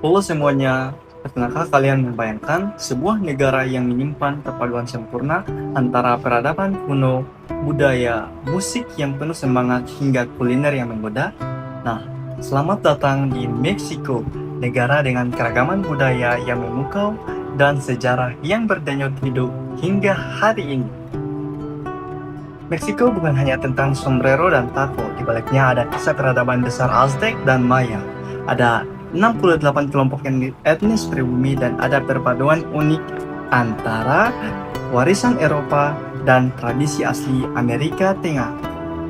Halo semuanya, pernahkah kalian membayangkan sebuah negara yang menyimpan perpaduan sempurna antara peradaban kuno, budaya, musik yang penuh semangat hingga kuliner yang menggoda? Nah, selamat datang di Meksiko, negara dengan keragaman budaya yang memukau dan sejarah yang berdenyut hidup hingga hari ini. Meksiko bukan hanya tentang sombrero dan taco, di baliknya ada kisah peradaban besar Aztec dan Maya. Ada 68 kelompok etnis pribumi dan ada perpaduan unik antara warisan Eropa dan tradisi asli Amerika Tengah.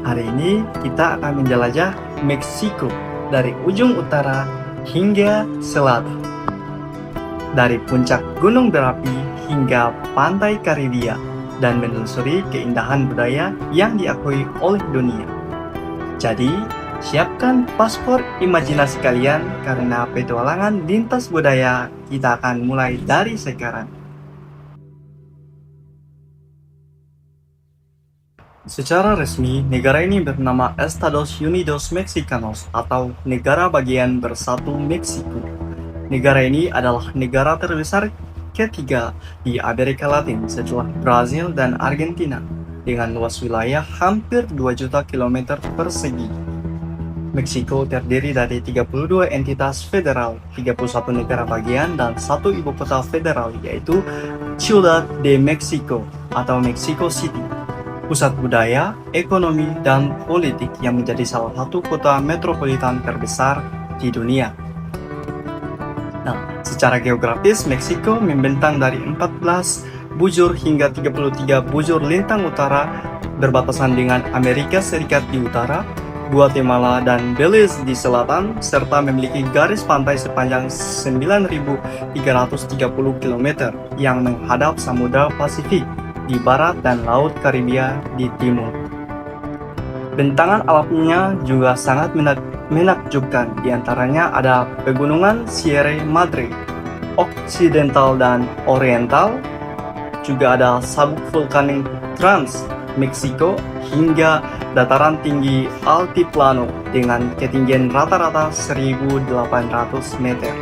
Hari ini kita akan menjelajah Meksiko dari ujung utara hingga selatan. Dari puncak gunung berapi hingga pantai Karibia dan menelusuri keindahan budaya yang diakui oleh dunia. Jadi, siapkan paspor imajinasi kalian karena petualangan lintas budaya kita akan mulai dari sekarang. Secara resmi, negara ini bernama Estados Unidos Mexicanos atau Negara Bagian Bersatu Meksiko. Negara ini adalah negara terbesar ketiga di Amerika Latin setelah Brazil dan Argentina dengan luas wilayah hampir 2 juta kilometer persegi. Meksiko terdiri dari 32 entitas federal, 31 negara bagian, dan 1 ibu kota federal yaitu Ciudad de Mexico atau Mexico City. Pusat budaya, ekonomi, dan politik yang menjadi salah satu kota metropolitan terbesar di dunia. Nah, secara geografis, Meksiko membentang dari 14 bujur hingga 33 bujur lintang utara berbatasan dengan Amerika Serikat di utara, Guatemala dan Belize di selatan, serta memiliki garis pantai sepanjang 9.330 km yang menghadap Samudra Pasifik di barat dan Laut Karibia di timur. Bentangan alamnya juga sangat menakjubkan, di antaranya ada pegunungan Sierra Madre, Occidental dan Oriental, juga ada sabuk vulkanik Trans Meksiko hingga dataran tinggi Altiplano dengan ketinggian rata-rata 1.800 meter.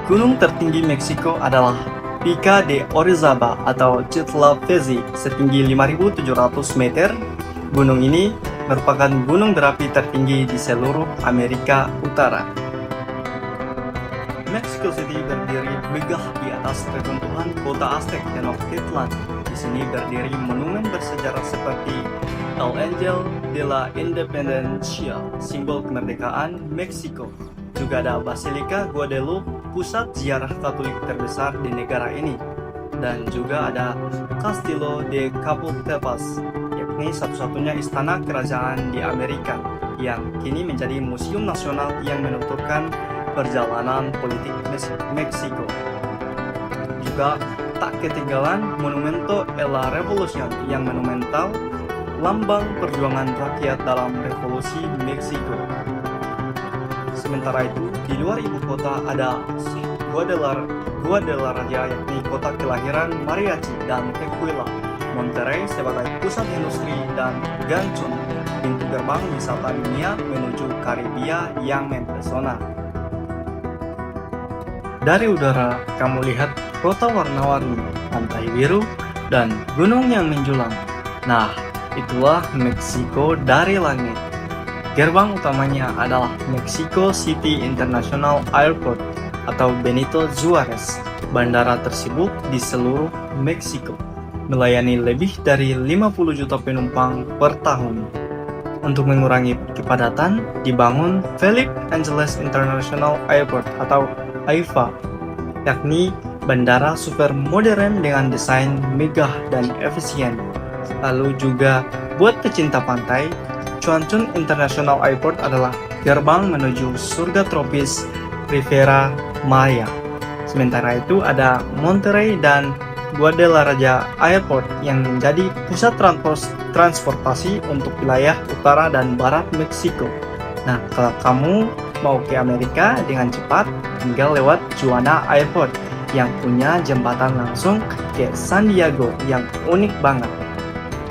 Gunung tertinggi Meksiko adalah Pica de Orizaba atau Chitlapezi setinggi 5.700 meter. Gunung ini merupakan gunung berapi tertinggi di seluruh Amerika Utara. Mexico City berdiri megah di atas reruntuhan kota Aztec Tenochtitlan. Di sini berdiri monumen bersejarah seperti El Ángel de la Independencia, simbol kemerdekaan Meksiko. Juga ada Basilica Guadalupe, pusat ziarah Katolik terbesar di negara ini. Dan juga ada Castillo de Chapultepec, yakni satu-satunya istana kerajaan di Amerika yang kini menjadi museum nasional yang menuturkan perjalanan politik Meksiko. Juga tak ketinggalan Monumento a la Revolución yang monumental, lambang perjuangan rakyat dalam revolusi Meksiko. Sementara itu, di luar ibu kota ada Guadalajara, yakni kota kelahiran mariachi dan tequila, Monterrey sebagai pusat industri, dan Cancun, pintu gerbang wisata dunia menuju Karibia yang mempesona. Dari udara, kamu lihat kota warna-warni, pantai biru, dan gunung yang menjulang. Nah, itulah Meksiko dari langit. Gerbang utamanya adalah Mexico City International Airport atau Benito Juarez, bandara tersibuk di seluruh Meksiko, melayani lebih dari 50 juta penumpang per tahun. Untuk mengurangi kepadatan, dibangun Felipe Ángeles International Airport atau AIFA, yakni bandara super modern dengan desain megah dan efisien. Lalu juga buat pecinta pantai, Cancun International Airport adalah gerbang menuju surga tropis Riviera Maya. Sementara itu ada Monterrey dan Guadalajara Airport yang menjadi pusat transportasi untuk wilayah utara dan barat Meksiko. Nah, kalau kamu mau ke Amerika dengan cepat, tinggal lewat Tijuana Airport yang punya jembatan langsung ke San Diego yang unik banget.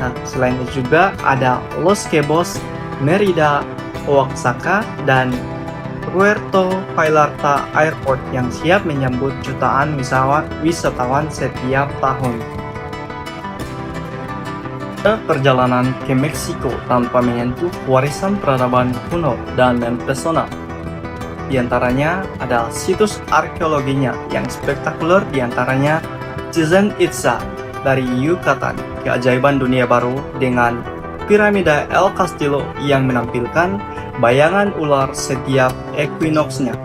Nah, selain itu juga ada Los Cabos, Merida, Oaxaca, dan Puerto Vallarta Airport yang siap menyambut jutaan wisatawan setiap tahun. Perjalanan ke Meksiko tanpa menyentuh warisan peradaban kuno dan mempesona. Di antaranya ada situs arkeologinya yang spektakuler, di antaranya Chichén Itzá dari Yucatan, keajaiban dunia baru dengan piramida El Castillo yang menampilkan bayangan ular setiap equinox-nya.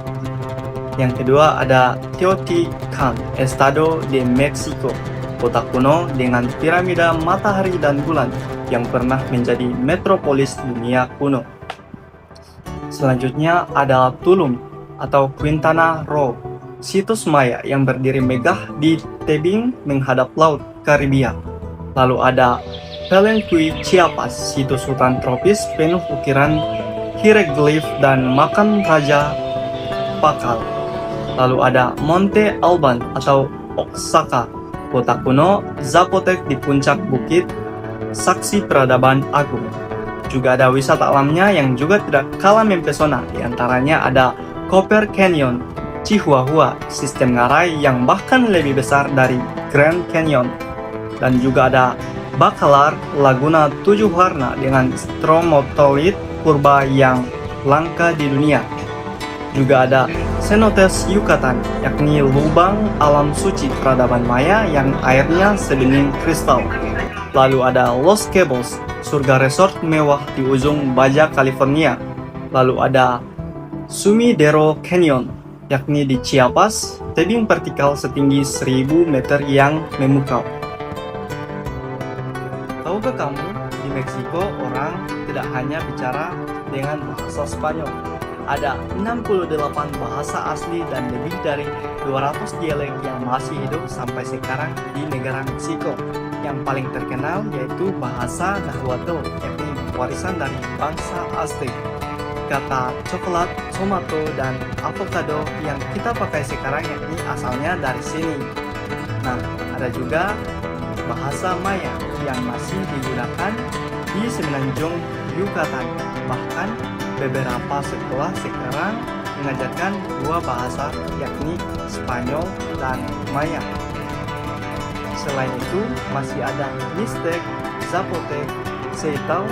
Yang kedua ada Teotihuacan, Estado de Mexico, kota kuno dengan piramida matahari dan bulan yang pernah menjadi metropolis dunia kuno. Selanjutnya ada Tulum atau Quintana Roo, situs Maya yang berdiri megah di tebing menghadap Laut Karibia. Lalu ada Palenque, Chiapas, situs hutan tropis penuh ukiran hieroglif dan makam Raja Pakal. Lalu ada Monte Alban atau Oaxaca, kota kuno Zapotec di puncak bukit, saksi peradaban agung. Juga ada wisata alamnya yang juga tidak kalah mempesona. Di antaranya ada Copper Canyon, Chihuahua, sistem ngarai yang bahkan lebih besar dari Grand Canyon. Dan juga ada Bacalar, Laguna 7 warna dengan stromatolith purba yang langka di dunia. Juga ada Cenotes Yucatan, yakni lubang alam suci peradaban Maya yang airnya sebening kristal. Lalu ada Los Cabos, surga resort mewah di ujung Baja California. Lalu ada Sumidero Canyon, yakni di Chiapas, tebing vertikal setinggi 1000 meter yang memukau. Tahukah kamu, di Meksiko orang tidak hanya bicara dengan bahasa Spanyol. Ada 68 bahasa asli dan lebih dari 200 dialek yang masih hidup sampai sekarang di negara Meksiko. Yang paling terkenal yaitu bahasa Nahuatl, yakni warisan dari bangsa Aztec. Kata coklat, tomato, dan avocado yang kita pakai sekarang yakni asalnya dari sini. Nah, ada juga bahasa Maya yang masih digunakan di semenanjung Yucatan. Bahkan beberapa sekolah sekarang mengajarkan dua bahasa yakni Spanyol dan Maya. Selain itu masih ada Mixtec, Zapotec, Setal,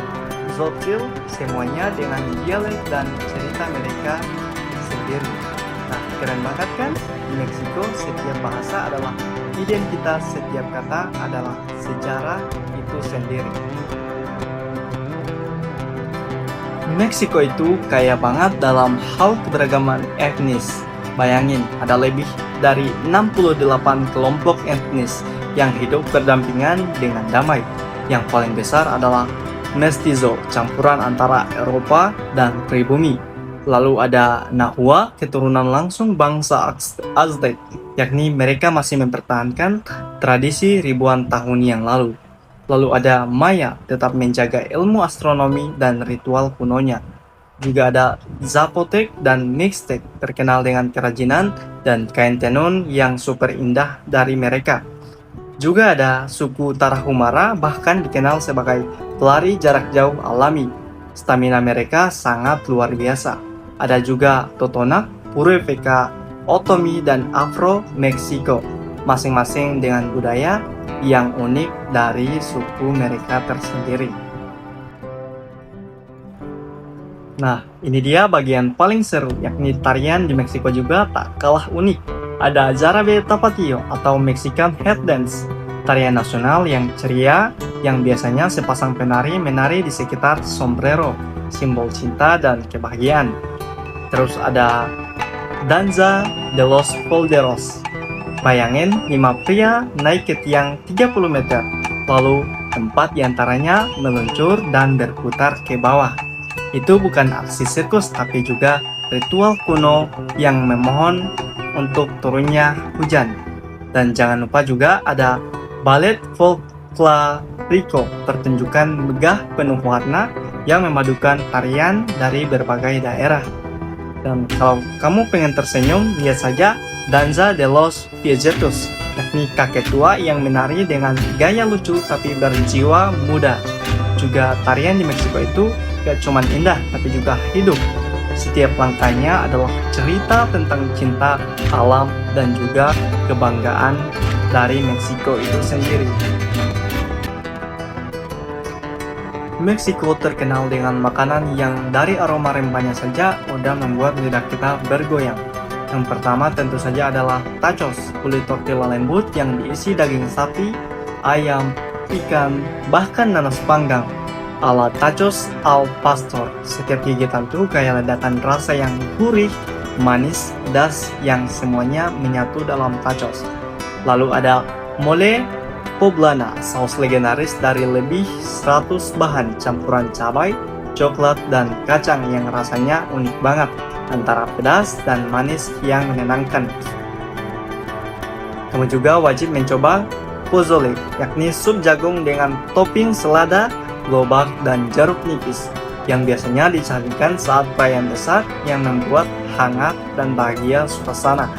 Tzotzil, semuanya dengan dialek dan cerita mereka sendiri. Nah, keren banget kan? Di Meksiko setiap bahasa adalah identitas, setiap kata adalah sejarah itu sendiri. Meksiko itu kaya banget dalam hal keberagaman etnis. Bayangin, ada lebih dari 68 kelompok etnis yang hidup berdampingan dengan damai. Yang paling besar adalah mestizo, campuran antara Eropa dan pribumi. Lalu ada Nahua, keturunan langsung bangsa Aztec, yakni mereka masih mempertahankan tradisi ribuan tahun yang lalu. Lalu ada Maya, tetap menjaga ilmu astronomi dan ritual kunonya. Juga ada Zapotec dan Mixtec, terkenal dengan kerajinan dan kain tenun yang super indah dari mereka. Juga ada suku Tarahumara, bahkan dikenal sebagai pelari jarak jauh alami. Stamina mereka sangat luar biasa. Ada juga Totonac, Purépecha, Otomi, dan Afro Meksiko, masing-masing dengan budaya yang unik dari suku mereka tersendiri. Nah, ini dia bagian paling seru, yakni tarian di Meksiko juga tak kalah unik. Ada Jarabe Tapatio atau Mexican Head Dance, tarian nasional yang ceria yang biasanya sepasang penari menari di sekitar sombrero, simbol cinta dan kebahagiaan. Terus ada Danza de los Polderos. Bayangin 5 pria naik ke tiang 30 meter, lalu 4 diantaranya meluncur dan berputar ke bawah. Itu bukan aksi sirkus tapi juga ritual kuno yang memohon untuk turunnya hujan. Dan jangan lupa juga ada Ballet Folklorico, pertunjukan megah penuh warna yang memadukan tarian dari berbagai daerah. Dan kalau kamu pengen tersenyum, lihat saja Danza de los Viejitos, yakni kakek tua yang menari dengan gaya lucu tapi berjiwa muda. Juga tarian di Meksiko itu gak cuma indah tapi juga hidup. Setiap langkahnya adalah cerita tentang cinta, alam, dan juga kebanggaan dari Meksiko itu sendiri. Meksiko terkenal dengan makanan yang dari aroma rempahnya saja udah membuat lidah kita bergoyang. Yang pertama tentu saja adalah tacos, kulit tortilla lembut yang diisi daging sapi, ayam, ikan, bahkan nanas panggang. Ala tacos al pastor, setiap gigitan tuh kayak ledakan rasa yang gurih, manis, das yang semuanya menyatu dalam tacos. Lalu ada mole poblana, saus legendaris dari lebih 100 bahan campuran cabai, coklat, dan kacang yang rasanya unik banget, antara pedas dan manis yang menenangkan. Kamu juga wajib mencoba pozole, yakni sup jagung dengan topping selada, lobak, dan jeruk nipis, yang biasanya disajikan saat perayaan besar yang membuat hangat dan bahagia suasana.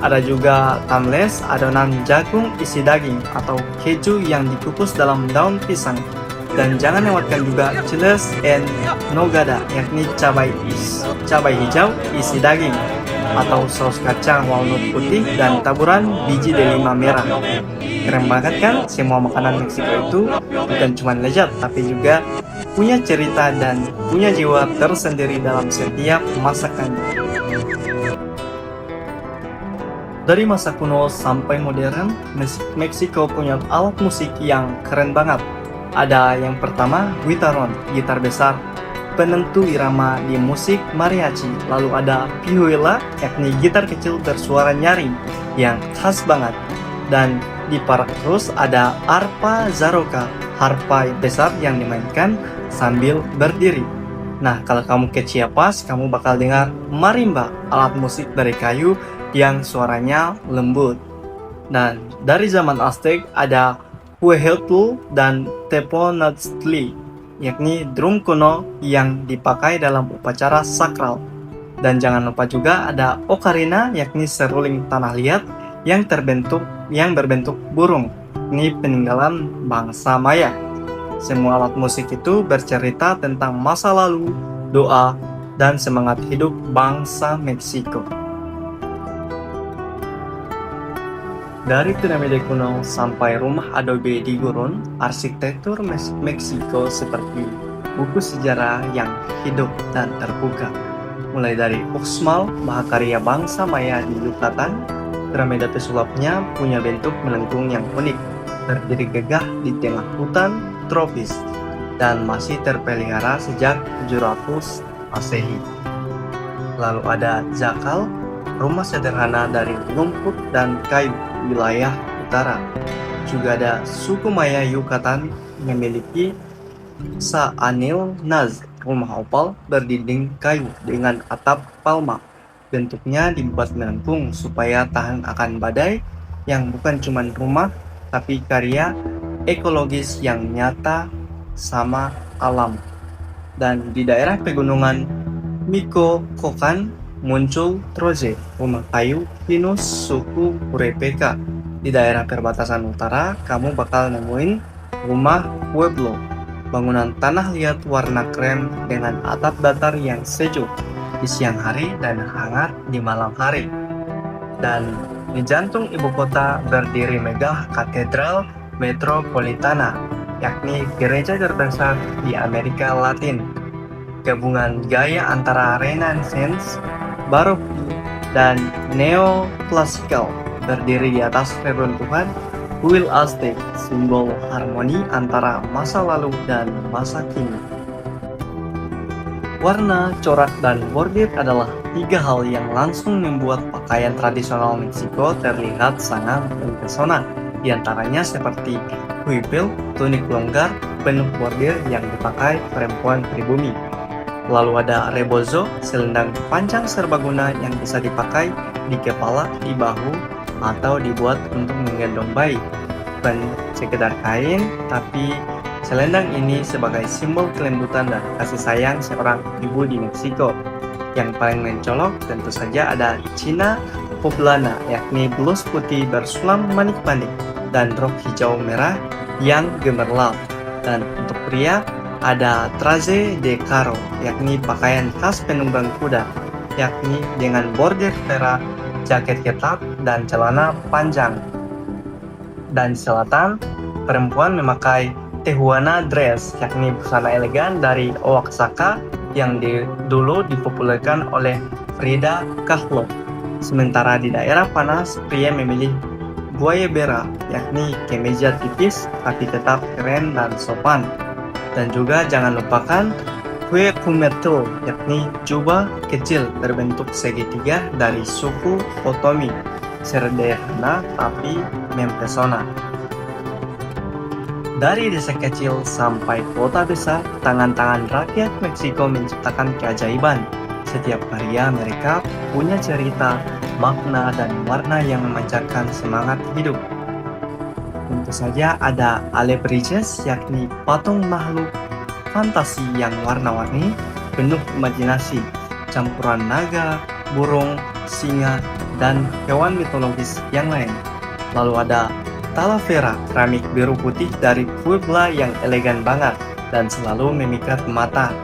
Ada juga tamales, adonan jagung isi daging atau keju yang dikukus dalam daun pisang. Dan jangan lewatkan juga chiles en nogada, yakni cabai hijau isi daging atau saus kacang walnut putih dan taburan biji delima merah. Keren banget kan? Semua makanan Meksiko itu bukan cuma lezat, tapi juga punya cerita dan punya jiwa tersendiri dalam setiap masakannya. Dari masa kuno sampai modern, Meksiko punya alat musik yang keren banget. Ada yang pertama, guitarron, gitar besar, penentu irama di musik mariachi. Lalu ada pihuela, yakni gitar kecil bersuara nyaring yang khas banget. Dan di Paracruz ada arpa zaroka, harpa besar yang dimainkan sambil berdiri. Nah, kalau kamu ke Chiapas, kamu bakal dengar marimba, alat musik dari kayu yang suaranya lembut. Dan dari zaman Aztec ada huehuetl dan teponaztli, yakni drum kuno yang dipakai dalam upacara sakral. Dan jangan lupa juga ada ocarina, yakni seruling tanah liat yang berbentuk burung. Ini peninggalan bangsa Maya. Semua alat musik itu bercerita tentang masa lalu, doa, dan semangat hidup bangsa Meksiko. Dari piramida kuno sampai rumah adobe di gurun, arsitektur Meksiko seperti buku sejarah yang hidup dan terbuka. Mulai dari Uxmal, mahakarya bangsa Maya di Yucatan, piramida pesulapnya punya bentuk melengkung yang unik, berdiri gagah di tengah hutan tropis, dan masih terpelihara sejak 700 Masehi. Lalu ada Zakal, rumah sederhana dari lumpur dan kayu, wilayah utara. Juga ada suku Maya Yucatan memiliki Sa'anil Naz, rumah opal berdinding kayu dengan atap palma. Bentuknya dibuat melengkung supaya tahan akan badai, yang bukan cuma rumah tapi karya ekologis yang nyata sama alam. Dan di daerah pegunungan Mikokokan muncul Troje, rumah kayu pinus suku Purépeka. Di daerah perbatasan utara, kamu bakal nemuin rumah Pueblo, bangunan tanah liat warna krem dengan atap datar yang sejuk di siang hari dan hangat di malam hari. Dan di jantung ibu kota berdiri megah Katedral Metropolitana, yakni gereja terbesar di Amerika Latin. Gabungan gaya antara Renaissance, Barok, dan Neoklasikal, berdiri di atas reruntuhan kuil Aztec, simbol harmoni antara masa lalu dan masa kini. Warna, corak, dan bordir adalah tiga hal yang langsung membuat pakaian tradisional Meksiko terlihat sangat mempesona. Di antaranya seperti huipil, tunik longgar penuh bordir yang dipakai perempuan pribumi. Lalu ada rebozo, selendang panjang serbaguna yang bisa dipakai di kepala, di bahu, atau dibuat untuk menggendong bayi. Bukan sekedar kain, tapi selendang ini sebagai simbol kelembutan dan kasih sayang seorang ibu di Meksiko. Yang paling mencolok tentu saja ada China Poblana, yakni blus putih bersulam manik-manik dan rok hijau merah yang gemerlap. Dan untuk pria, ada traje de carro, yakni pakaian khas penunggang kuda, yakni dengan bordir perak, jaket ketat, dan celana panjang. Dan di selatan, perempuan memakai tehuana dress, yakni busana elegan dari Oaxaca yang dulu dipopulerkan oleh Frida Kahlo. Sementara di daerah panas, pria memilih guayabera, yakni kemeja tipis tapi tetap keren dan sopan. Dan juga jangan lupakan kue kumeto, yakni jubah kecil berbentuk segitiga dari suku Otomi. Sederhana tapi mempesona. Dari desa kecil sampai kota besar, tangan-tangan rakyat Meksiko menciptakan keajaiban. Setiap karya mereka punya cerita, makna, dan warna yang memancarkan semangat hidup. Tentu saja ada alebrijes, yakni patung makhluk fantasi yang warna-warni, penuh imajinasi, campuran naga, burung, singa, dan hewan mitologis yang lain. Lalu ada talavera, keramik biru putih dari Puebla yang elegan banget dan selalu memikat mata.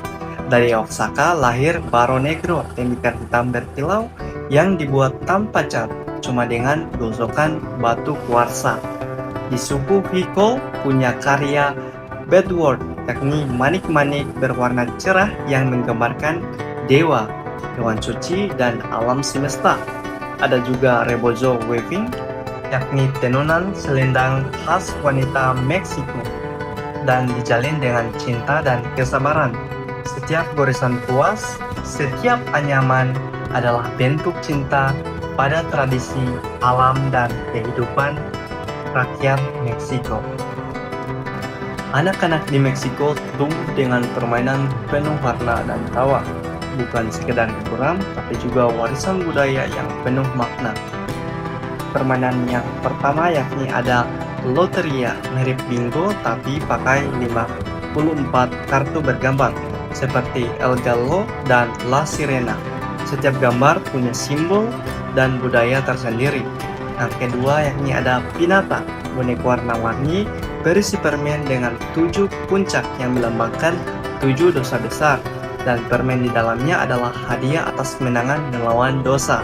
Dari Oaxaca lahir Barro Negro, tembikar hitam berkilau yang dibuat tanpa cat, cuma dengan gosokan batu kuarsa. Di suku Hikol punya karya bedward, yakni manik-manik berwarna cerah yang menggambarkan dewa, hewan suci, dan alam semesta. Ada juga rebozo weaving, yakni tenunan selendang khas wanita Meksiko dan dijalin dengan cinta dan kesabaran. Setiap goresan puas, setiap anyaman adalah bentuk cinta pada tradisi alam dan kehidupan rakyat Meksiko. Anak-anak di Meksiko tumbuh dengan permainan penuh warna dan tawa, bukan sekedar hiburan, tapi juga warisan budaya yang penuh makna. Permainan yang pertama yakni ada loteria, mirip bingo tapi pakai 54 kartu bergambar, seperti El Gallo dan La Sirena. Setiap gambar punya simbol dan budaya tersendiri. Yang kedua yakni ada pinata, boneka warna-warni berisi permen dengan 7 puncak yang melambangkan 7 dosa besar, dan permen di dalamnya adalah hadiah atas kemenangan melawan dosa.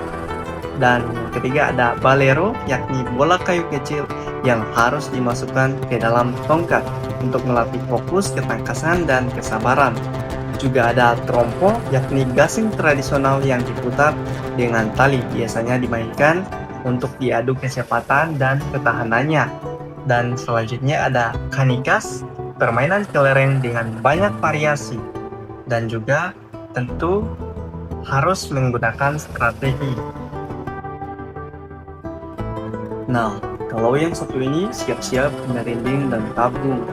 Dan yang ketiga ada balero, yakni bola kayu kecil yang harus dimasukkan ke dalam tongkat untuk melatih fokus, ketangkasan, dan kesabaran. Juga ada trompo, yakni gasing tradisional yang diputar dengan tali, biasanya dimainkan untuk diadu kecepatan dan ketahanannya. Dan selanjutnya ada kanikas, permainan kelereng dengan banyak variasi, dan juga tentu harus menggunakan strategi. Nah, kalau yang satu ini siap-siap merinding dan tabung.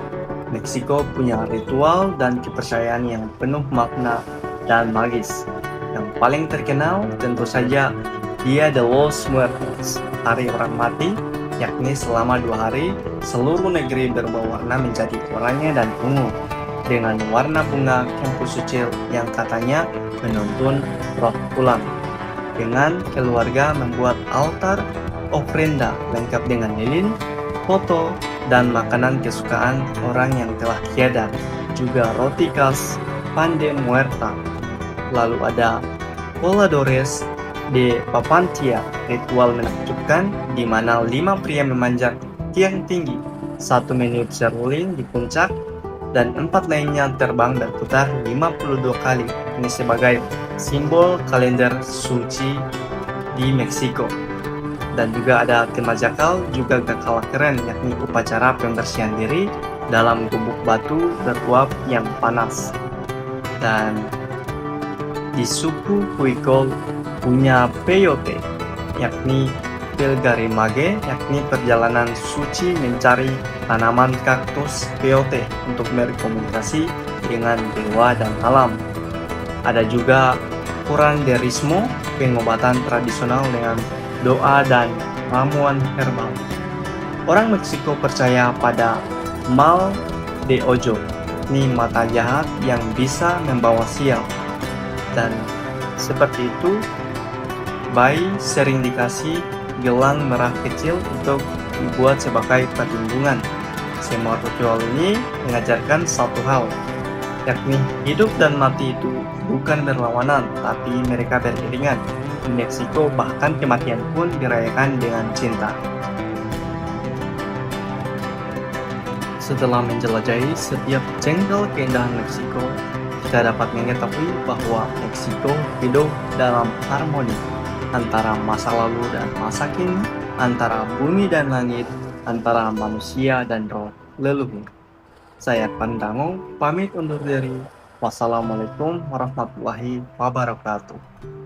Meksiko punya ritual dan kepercayaan yang penuh makna dan magis. Yang paling terkenal tentu saja Dia de los Muertos, Hari Orang Mati, yakni selama 2 hari seluruh negeri berubah warna menjadi oranye dan ungu dengan warna bunga cempasúchil yang katanya menuntun roh pulang. Dengan keluarga membuat altar ofrenda lengkap dengan lilin, foto, dan makanan kesukaan orang yang telah tiada, juga roti khas pan de muerta. Lalu ada voladores de Papantia, ritual menakjubkan di mana 5 pria memanjat tiang tinggi, 1 meniup seruling di puncak, dan 4 lainnya terbang berputar 52 kali. Ini sebagai simbol kalender suci di Meksiko. Dan juga ada tema jakal, juga gak kalah keren, yakni upacara pembersihan diri dalam gubuk batu beruap yang panas. Dan di suku Huicol punya peyote, yakni pilgrimage, yakni perjalanan suci mencari tanaman kaktus peyote untuk berkomunikasi dengan dewa dan alam. Ada juga curanderismo, pengobatan tradisional dengan doa dan ramuan herbal. Orang Meksiko percaya pada mal de ojo, yakni mata jahat yang bisa membawa sial. Dan seperti itu, bayi sering dikasih gelang merah kecil untuk dibuat sebagai perlindungan. Semua ritual ini mengajarkan satu hal, yakni hidup dan mati itu bukan berlawanan, tapi mereka beriringan. Di Meksiko, bahkan kematian pun dirayakan dengan cinta. Setelah menjelajahi setiap jengkal keindahan Meksiko, kita dapat mengetahui bahwa Meksiko hidup dalam harmoni antara masa lalu dan masa kini, antara bumi dan langit, antara manusia dan roh leluhur. Saya Pandango, pamit undur diri. Wassalamualaikum warahmatullahi wabarakatuh.